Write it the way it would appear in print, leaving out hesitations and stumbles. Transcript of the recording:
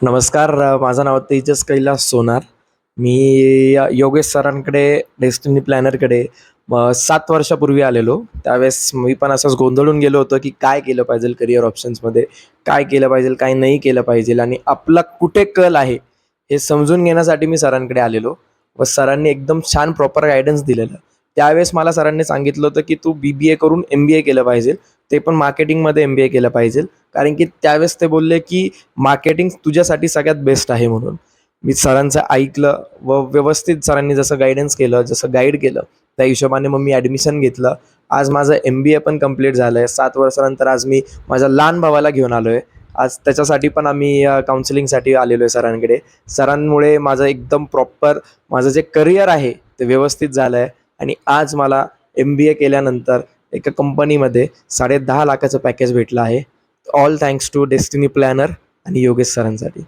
नमस्कार. माझं नाव तेजस कैलास सोनार. मी योगेश सरांकडे डेस्टिनी प्लॅनरकडे 7 वर्षापूर्वी आलेलो. त्यावेळेस मी पण असंच गोंधळून गेलो होतो, की काय केलं पाहिजे करियर ऑप्शन्समध्ये, काय केलं पाहिजे, काय नाही केलं पाहिजे आणि आपला कुठे कल आहे, हे समजून घेण्यासाठी मी सरांकडे आलेलो व सरांनी एकदम छान प्रॉपर गाईडन्स दिलेलं. त्यावेळेस मला सरांनी सांगितलं होतं, की तू BBA करून MBA केलं पाहिजे, ते पण मार्केटिंगमध्ये MBA केलं पाहिजे. कारण की त्यावेळेस ते बोलले, की मार्केटिंग तुझ्यासाठी सगळ्यात बेस्ट आहे म्हणून. मी सरांचं ऐकलं व व्यवस्थित सरांनी जसं गाईडन्स केलं, जसं गाईड केलं, त्या हिशोबाने मग मी ॲडमिशन घेतलं. आज माझं MBA पण कंप्लीट झालं आहे. 7 वर्षानंतर आज मी माझ्या लहान भावाला घेऊन आलो आहे. आज त्याच्यासाठी पण आम्ही काउन्सिलिंगसाठी आलेलो आहे सरांकडे. सरांमुळे माझं एकदम प्रॉपर माझं जे करिअर आहे ते व्यवस्थित झालं आहे आणि आज मला MBA केल्यानंतर एका कंपनीमध्ये 10.5 लाखाचं पॅकेज भेटलं आहे. All thanks to destiny planner आणि योगेश सरांसाठी.